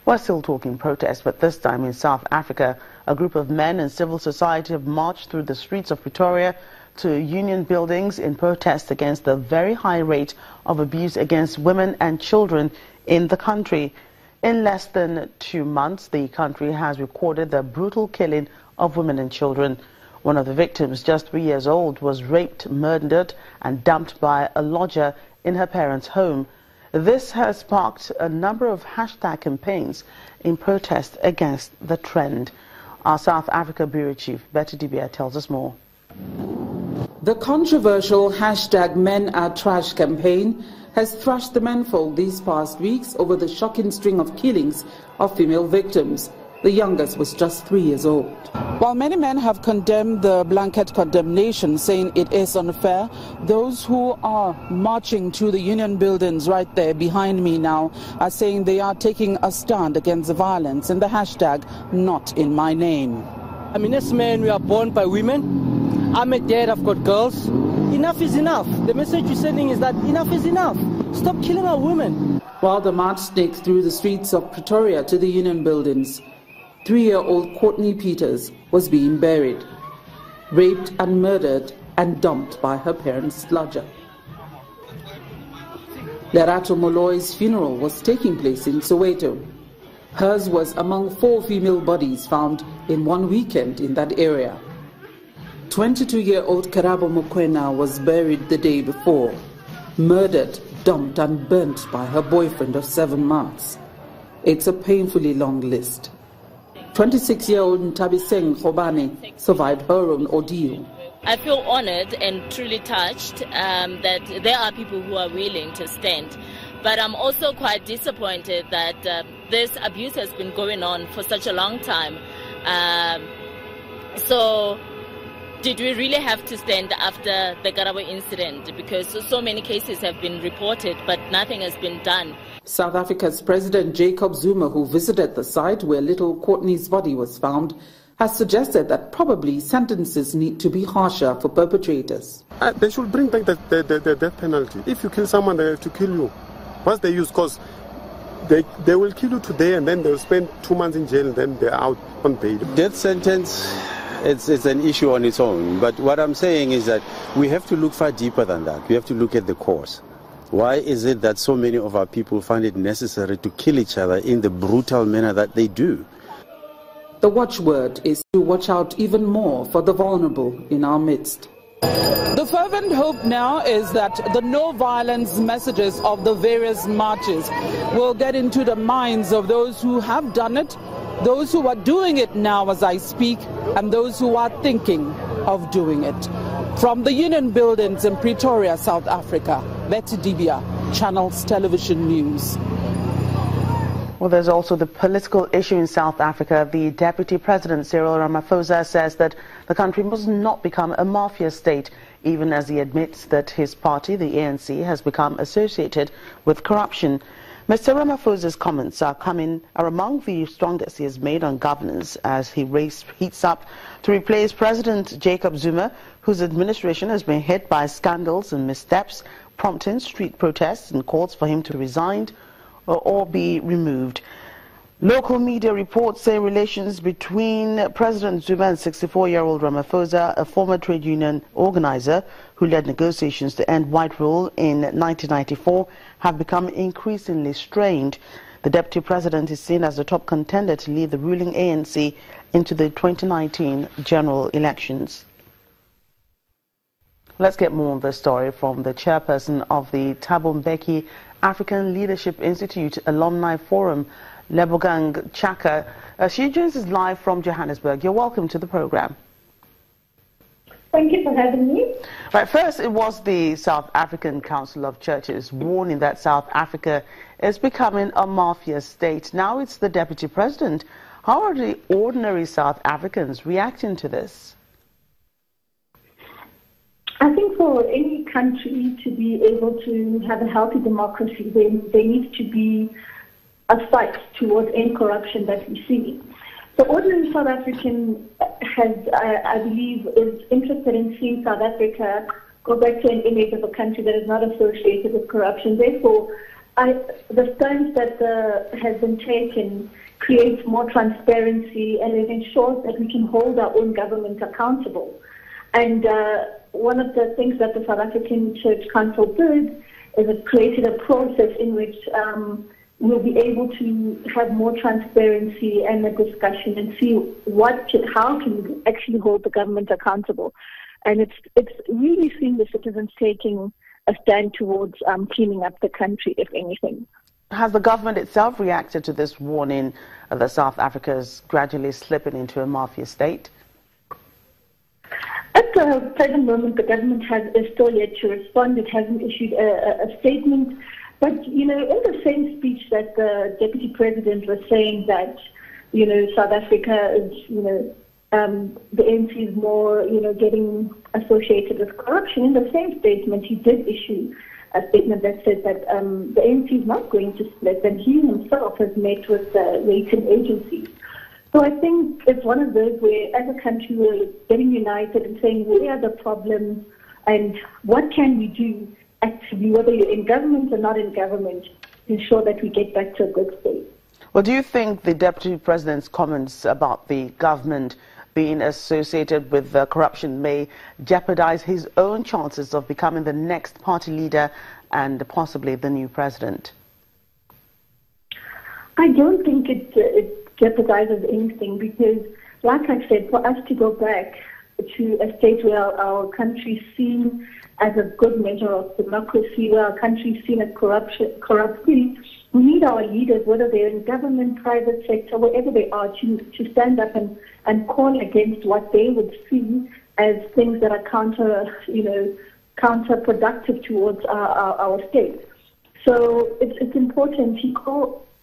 We're still talking protests, but this time in South Africa, a group of men and civil society have marched through the streets of Pretoria to union buildings in protest against the very high rate of abuse against women and children in the country. In less than 2 months, the country has recorded the brutal killing of women and children. One of the victims, just 3 years old, was raped, murdered and dumped by a lodger in her parents' home. This has sparked a number of hashtag campaigns in protest against the trend. Our South Africa Bureau Chief, Betty Dibia, tells us more. The controversial hashtag Men Are Trash campaign has thrashed the menfolk these past weeks over the shocking string of killings of female victims. The youngest was just 3 years old. While many men have condemned the blanket condemnation, saying it is unfair, those who are marching to the union buildings right there behind me now are saying they are taking a stand against the violence and the hashtag Not In My Name. I mean, as men, we are born by women. I'm a dad, I've got girls. Enough is enough. The message you're sending is that enough is enough. Stop killing our women. While the march snaked through the streets of Pretoria to the union buildings, 3-year-old Courtney Peters was being buried, raped and murdered and dumped by her parents' lodger. Lerato Molloy's funeral was taking place in Soweto. Hers was among 4 female bodies found in one weekend in that area. 22-year-old Karabo Mokoena was buried the day before, murdered, dumped and burnt by her boyfriend of 7 months. It's a painfully long list. 26-year-old Ntabiseng Khobane survived her own ordeal. I feel honored and truly touched that there are people who are willing to stand. But I'm also quite disappointed that this abuse has been going on for such a long time. So did we really have to stand after the Karabo incident? Because so many cases have been reported, but nothing has been done. South Africa's President Jacob Zuma, who visited the site where little Courtney's body was found, has suggested that probably sentences need to be harsher for perpetrators. They should bring back the death penalty. If you kill someone, they have to kill you. What's the use? Because they will kill you today and then they'll spend 2 months in jail and then they're out on bail. Death sentence, it's an issue on its own. But what I'm saying is that we have to look far deeper than that. We have to look at the cause. Why is it that so many of our people find it necessary to kill each other in the brutal manner that they do? The watchword is to watch out even more for the vulnerable in our midst. The fervent hope now is that the no-violence messages of the various marches will get into the minds of those who have done it, those who are doing it now as I speak, and those who are thinking of doing it. From the Union Buildings in Pretoria, South Africa, Betty Dibia, Channels Television News. Well, there's also the political issue in South Africa. The Deputy President, Cyril Ramaphosa, says that the country must not become a mafia state, even as he admits that his party, the ANC, has become associated with corruption. Mr. Ramaphosa's comments are among the strongest he has made on governance as he heats up to replace President Jacob Zuma, whose administration has been hit by scandals and missteps, prompting street protests and calls for him to resign or be removed. Local media reports say relations between President Zuma and 64-year-old Ramaphosa, a former trade union organizer who led negotiations to end white rule in 1994, have become increasingly strained. The deputy president is seen as the top contender to lead the ruling ANC into the 2019 general elections. Let's get more on this story from the chairperson of the Thabo Mbeki African Leadership Institute Alumni Forum, Lebogang Chaka. She joins us live from Johannesburg. You're welcome to the program. Thank you for having me. Right, first, it was the South African Council of Churches warning that South Africa is becoming a mafia state. Now it's the deputy president. How are the ordinary South Africans reacting to this? I think for any country to be able to have a healthy democracy, there needs to be a fight towards end corruption that we see. The ordinary South African I believe, is interested in seeing South Africa go back to an image of a country that is not associated with corruption. Therefore, the stance that has been taken creates more transparency, and it ensures that we can hold our own government accountable. And one of the things that the South African Church Council did is it created a process in which we'll be able to have more transparency and a discussion and see how can we actually hold the government accountable. And it's really seeing the citizens taking a stand towards cleaning up the country, if anything. Has the government itself reacted to this warning that South Africa is gradually slipping into a mafia state? At the present moment, the government is still yet to respond. It hasn't issued a statement. But, in the same speech that the Deputy President was saying that, South Africa is, the ANC is more, getting associated with corruption. In the same statement, he did issue a statement that said that the ANC is not going to split, and he himself has met with the rating agencies. So I think it's one of those where, as a country, we're getting united and saying where are the problems and what can we do actively, whether you're in government or not in government, to ensure that we get back to a good state. Well, do you think the Deputy President's comments about the government being associated with corruption may jeopardize his own chances of becoming the next party leader and possibly the new president? I don't think it jeopardizes anything because, like I said, for us to go back to a state where our country is seen as a good measure of democracy, where our country is seen as corrupt-free, we need our leaders, whether they're in government, private sector, wherever they are, to stand up and call against what they would see as things that are counterproductive towards our state. So it's important.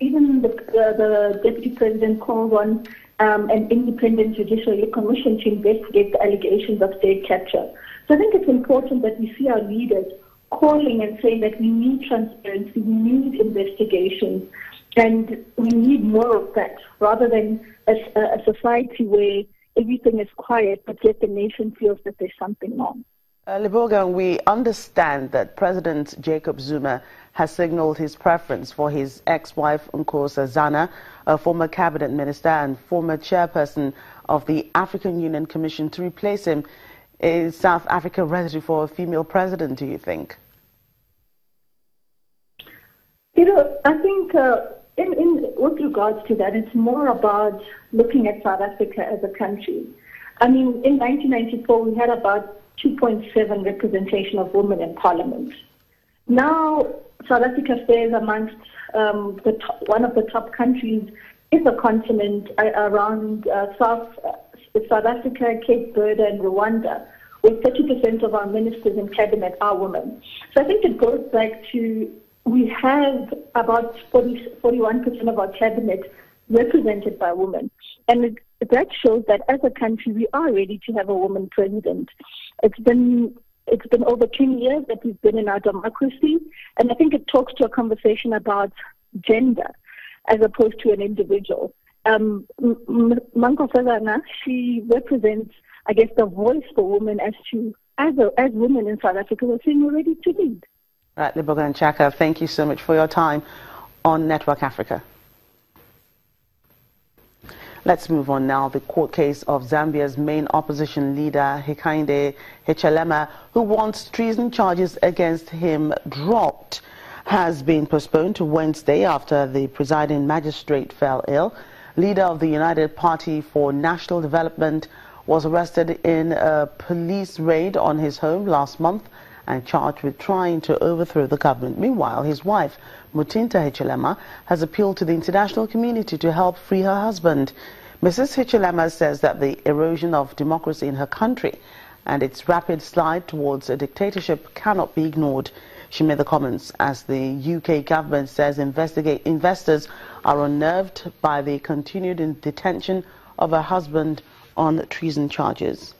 Even the Deputy President called on an independent judicial commission to investigate the allegations of state capture. So I think it's important that we see our leaders calling and saying that we need transparency, we need investigations, and we need more of that, rather than a society where everything is quiet, but yet the nation feels that there's something wrong. Lebogang, we understand that President Jacob Zuma has signaled his preference for his ex-wife, Nkosi Zana, a former cabinet minister and former chairperson of the African Union Commission, to replace him. Is South Africa ready for a female president, do you think? I think with regards to that, it's more about looking at South Africa as a country. I mean, in 1994, we had about 2.7 representation of women in parliament. Now, South Africa fares amongst one of the top countries in the continent around South Africa, Cape Verde, and Rwanda, where 30% of our ministers in cabinet are women. So I think it goes back to we have about 41% of our cabinet represented by women. And that shows that as a country, we are ready to have a woman president. It's been over 10 years that we've been in our democracy, and I think it talks to a conversation about gender as opposed to an individual. Nkosi Zana, she represents, I guess, the voice for women as women in South Africa, we're saying we're ready to lead. Right, Lebogang Chaka, thank you so much for your time on Network Africa. Let's move on now. The court case of Zambia's main opposition leader, Hakainde Hichilema, who wants treason charges against him dropped, has been postponed to Wednesday after the presiding magistrate fell ill. Leader of the United Party for National Development was arrested in a police raid on his home last month and charged with trying to overthrow the government. Meanwhile, his wife, Mutinta Hichilema, has appealed to the international community to help free her husband. Mrs. Hichilema says that the erosion of democracy in her country and its rapid slide towards a dictatorship cannot be ignored. She made the comments as the UK government says investors are unnerved by the continued detention of her husband on treason charges.